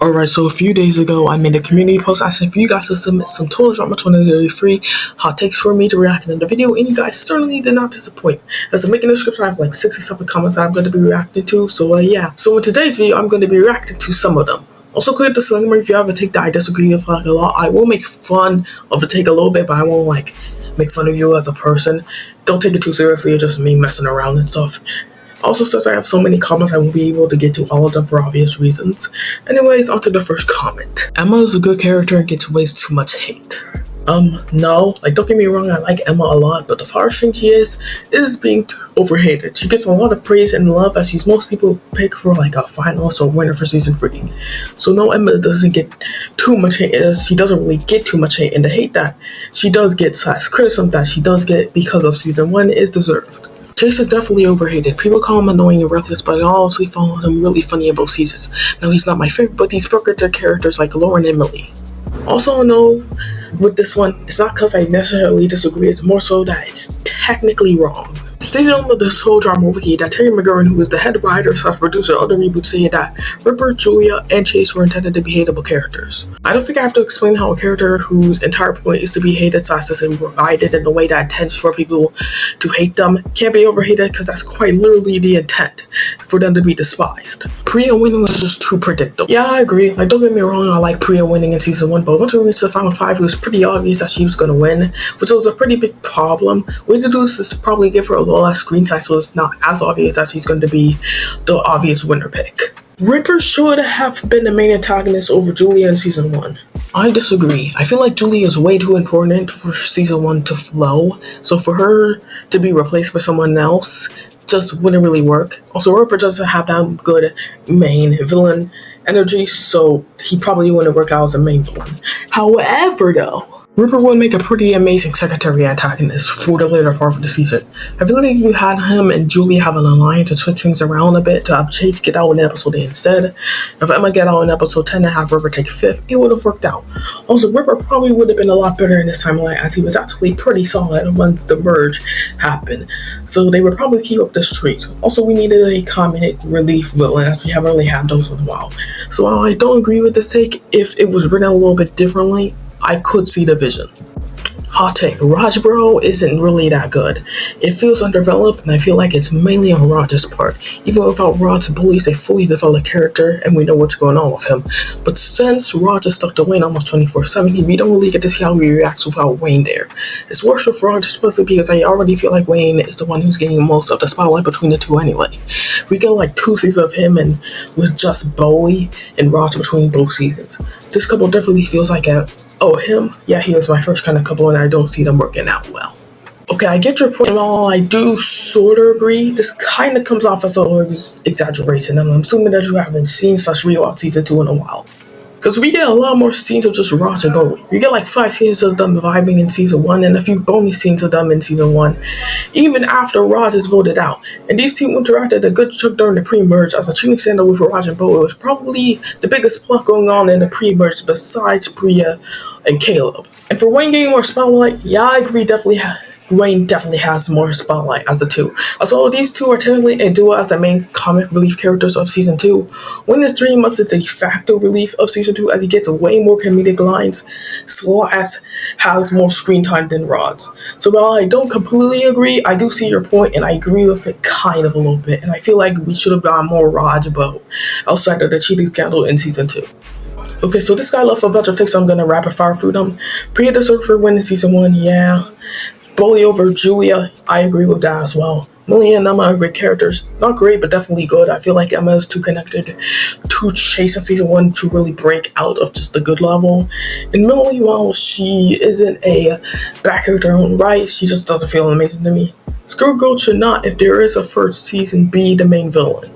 Alright, so a few days ago, I made a community post asking for you guys to submit some Total Drama 2033 hot takes for me to react in the video, and you guys certainly did not disappoint. As I'm making the script, I have like 67 comments I'm going to be reacting to, so yeah. So in today's video, I'm going to be reacting to some of them. Also, quick disclaimer, if you have a take that I disagree with like a lot, I will make fun of the take a little bit, but I won't like make fun of you as a person. Don't take it too seriously, it's just me messing around and stuff. Also, since I have so many comments, I won't be able to get to all of them for obvious reasons. Anyways, on to the first comment. Emma is a good character and gets way too much hate. No, like don't get me wrong, I like Emma a lot, but the first thing she is being overhated. She gets a lot of praise and love as she's most people pick for like a finalist or winner for season 3. So no, Emma doesn't get too much hate, she doesn't really get too much hate, and the hate that she does get / criticism that she does get because of season 1 is deserved. Chase is definitely overhated. People call him annoying and reckless, but I honestly found him really funny in both seasons. Now, he's not my favorite, but he's perfect to characters like Lauren and Millie. Also, no, with this one, it's not because I necessarily disagree, it's more so that it's technically wrong. Stated on the Total Drama wiki that Terry McGurran, who is the head writer / producer of the reboot, said that Ripper, Julia, and Chase were intended to be hateable characters. I don't think I have to explain how a character whose entire point is to be hated / divided in a way that intends for people to hate them can't be overhated, because that's quite literally the intent, for them to be despised. Priya winning was just too predictable. Yeah, I agree. Like, don't get me wrong, I like Priya winning in season 1, but once we reached the final 5, it was pretty obvious that she was going to win, which was a pretty big problem. Way to do this is to probably give her a little less screen time so it's not as obvious that she's going to be the obvious winner pick. Ripper should have been the main antagonist over Julia in season 1. I disagree. I feel like Julia is way too important for season 1 to flow, so for her to be replaced by someone else just wouldn't really work. Also, Ripper doesn't have that good main villain energy, so he probably wouldn't work out as a main villain. However, though, Ripper would make a pretty amazing secondary antagonist for the later part of the season. I feel like if you had him and Julie have an alliance to switch things around a bit to have Chase get out in episode 8 instead, if Emma get out in episode 10 and have Ripper take 5th, it would have worked out. Also, Ripper probably would have been a lot better in this timeline as he was actually pretty solid once the merge happened, so they would probably keep up the streak. Also, we needed a comedic relief villain as we haven't really had those in a while. So while I don't agree with this take, if it was written a little bit differently, I could see the vision. Hot take, Raj bro isn't really that good. It feels undeveloped, and I feel like it's mainly on Raj's part. Even without Raj's bullies, a fully developed character, and we know what's going on with him. But since Raj is stuck to Wayne almost 24/7, we don't really get to see how he reacts without Wayne there. It's worse with Raj, especially because I already feel like Wayne is the one who's getting most of the spotlight between the two anyway. We get like 2 seasons of him and with just Bowie and Raj between both seasons. This couple definitely feels like him? Yeah, he was my first kind of couple, and I don't see them working out well. Okay, I get your point. While I do sort of agree, this kind of comes off as an exaggeration, and I'm assuming that you haven't seen / rewatched season 2 in a while. Because we get a lot more scenes of just Raj and Bowie. We get like 5 scenes of them vibing in season 1 and a few bonus scenes of them in season 1, even after Raj is voted out. And these two interacted a good chunk during the pre-merge, as a cheating scandal with Raj and Bowie was probably the biggest plot going on in the pre-merge besides Priya and Caleb. And for Wayne getting more spotlight, yeah, I agree, Wayne definitely has more spotlight as the two. Although these two are technically a duo as the main comic relief characters of season 2, Wayne is 3 months the de facto relief of season 2 as he gets way more comedic lines, as has more screen time than Rod's. So while I don't completely agree, I do see your point, and I agree with it kind of a little bit, and I feel like we should have gotten more Raj Bo outside of the cheating scandal in season 2. Okay, so this guy left a bunch of takes, so I'm gonna rapid fire through them. Priya deserves for win in season 1, yeah. Bowie over Julia, I agree with that as well. Millie and Emma are great characters. Not great, but definitely good. I feel like Emma is too connected to Chase in season 1 to really break out of just the good level. And Millie, while she isn't a bad character in her own right, she just doesn't feel amazing to me. Girl should not, if there is a first season, be the main villain.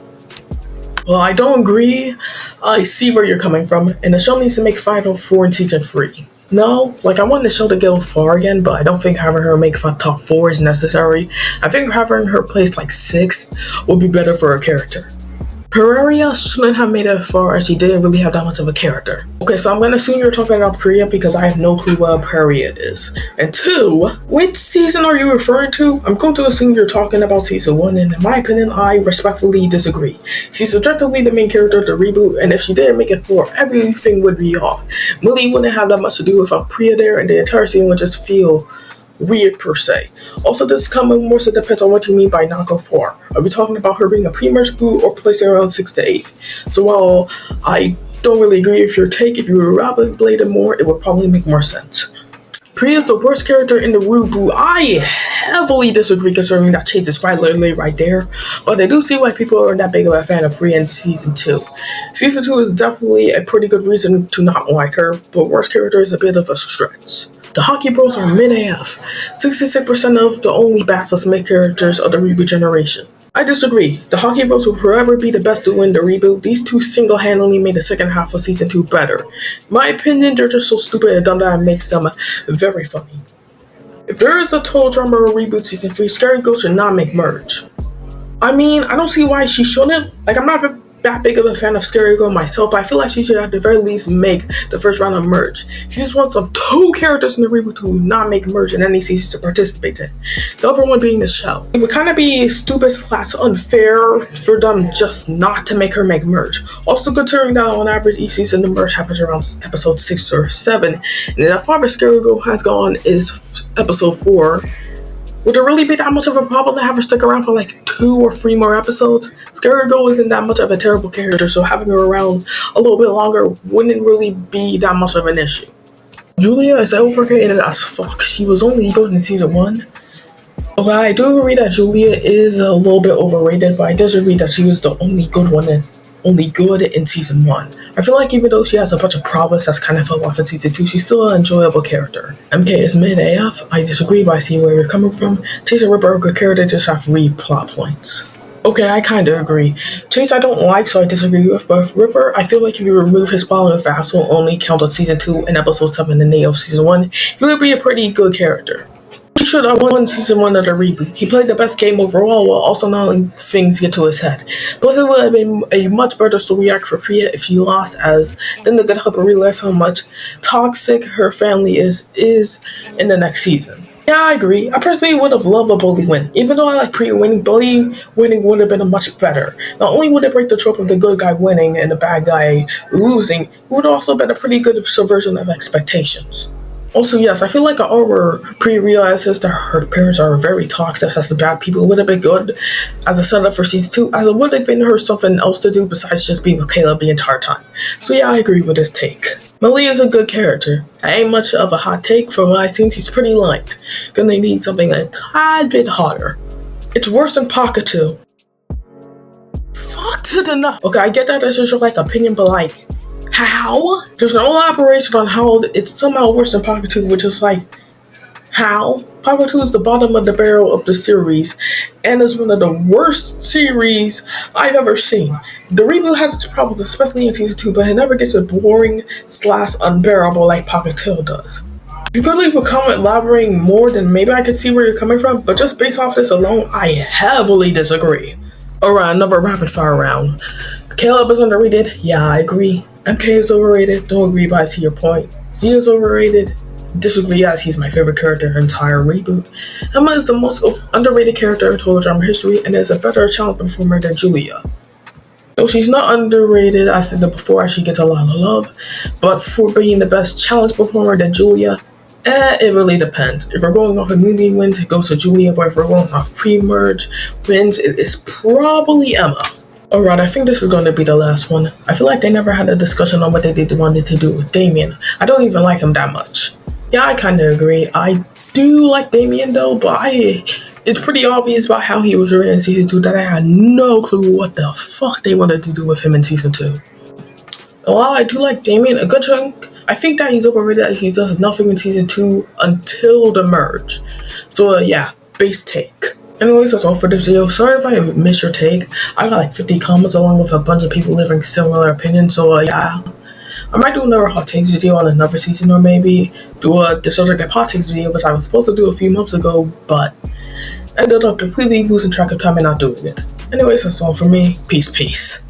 Well, I don't agree. I see where you're coming from, and the show needs to make Final 4 in season 3. No, like I want the show to go far again, but I don't think having her make top 4 is necessary. I think having her place like 6 would be better for her character. Priya shouldn't have made it far as she didn't really have that much of a character. Okay, so I'm gonna assume you're talking about Priya because I have no clue what Priya is. And two, which season are you referring to? I'm going to assume you're talking about season 1, and in my opinion, I respectfully disagree. She's objectively the main character of the reboot, and if she didn't make it far, everything would be off. Millie wouldn't have that much to do without Priya there, and the entire scene would just feel weird per se. Also, this comment more so depends on what you mean by not go far. Are we talking about her being a pre-merge boot or placing around 6 to 8? So while I don't really agree with your take, if you were rollerbladed more, it would probably make more sense. Priya is the worst character in the reboot. I heavily disagree concerning that change is quite literally right there, but I do see why people aren't that big of a fan of Priya in season 2. Season 2 is definitely a pretty good reason to not like her, but worst character is a bit of a stretch. The Hockey Bros are mid-AF, 66% of the only backless mid characters of the reboot generation. I disagree. The Hockey Bros will forever be the best to win the reboot. These two single-handedly made the second half of season 2 better. In my opinion, they're just so stupid and dumb that it makes them very funny. If there is a total drama or reboot season 3, Scary Ghost should not make merge. I mean, I don't see why she shouldn't. Like, I'm not that big of a fan of Scary Girl myself, but I feel like she should at the very least make the first round of merge. She's one of 2 characters in the reboot who would not make merge in any season to participate in. The other one being the show. It would kind of be stupid / unfair for them just not to make her make merge. Also considering that on average each season the merge happens around episode 6 or 7, and the farthest Scary Girl has gone is episode 4. Would it really be that much of a problem to have her stick around for like 2 or 3 more episodes? Scary Girl isn't that much of a terrible character, so having her around a little bit longer wouldn't really be that much of an issue. Julia is overrated as fuck. She was only good in season 1. Okay, I do agree that Julia is a little bit overrated, but I disagree that she was the only good in season 1. I feel like even though she has a bunch of problems that's kind of fell off in season 2, she's still an enjoyable character. MK is mid-AF. I disagree, but I see where you're coming from. Chase and Ripper are good character, just have 3 plot points. Okay, I kinda agree. Chase I don't like, so I disagree with, but Ripper, I feel like if you remove his following facts will only count on season 2 and episode 7 and 8 of season 1, he would be a pretty good character. He should have won season 1 of the reboot. He played the best game overall while also not letting things get to his head. Plus it would have been a much better story arc for Priya if she lost, as then they could help her realize how much toxic her family is in the next season. Yeah, I agree. I personally would have loved a bully win. Even though I like Priya winning, bully winning would have been much better. Not only would it break the trope of the good guy winning and the bad guy losing, it would have also been a pretty good subversion of expectations. Also, yes, I feel like our Priya realizes that her parents are very toxic as the bad people would have been good as a setup for season 2, as it would have given her something else to do besides just being with Caleb the entire time. So yeah, I agree with this take. Millie is a good character. I ain't much of a hot take. From what I've seen, she's pretty light. Gonna need something a tad bit hotter. It's worse than Pocket 2. Fuck to the nut. Okay, I get that this is your opinion, but how? There's no elaboration on how it's somehow worse than Pocket 2, which is how? Pocket 2 is the bottom of the barrel of the series, and is one of the worst series I've ever seen. The reboot has its problems, especially in season 2, but it never gets boring / unbearable like Pocket 2 does. If you could leave a comment elaborating more, then maybe I could see where you're coming from, but just based off this alone, I heavily disagree. Alright, another rapid fire round. Caleb is underrated. Yeah, I agree. MK is overrated. Don't agree, but I see your point. Z is overrated. Disagree, as he's my favorite character in the entire reboot. Emma is the most underrated character in total drama history and is a better challenge performer than Julia. Though she's not underrated, I said that before, she gets a lot of love, but for being the best challenge performer than Julia, it really depends. If we're going off immunity wins, it goes to Julia, but if we're going off pre-merge wins, it is probably Emma. Alright, I think this is going to be the last one. I feel like they never had a discussion on what they wanted to do with Damien. I don't even like him that much. Yeah, I kind of agree. I do like Damien though, but it's pretty obvious about how he was written in season 2 that I had no clue what the fuck they wanted to do with him in season 2. While I do like Damien a good chunk, I think that he's overrated as he does nothing in season 2 until the merge. So yeah, base take. Anyways, that's all for this video. Sorry if I missed your take. I got 50 comments along with a bunch of people living similar opinions, so yeah. I might do another hot takes video on another season, or maybe do a Disventure hot takes video, which I was supposed to do a few months ago, but ended up completely losing track of time and not doing it. Anyways, that's all for me. Peace.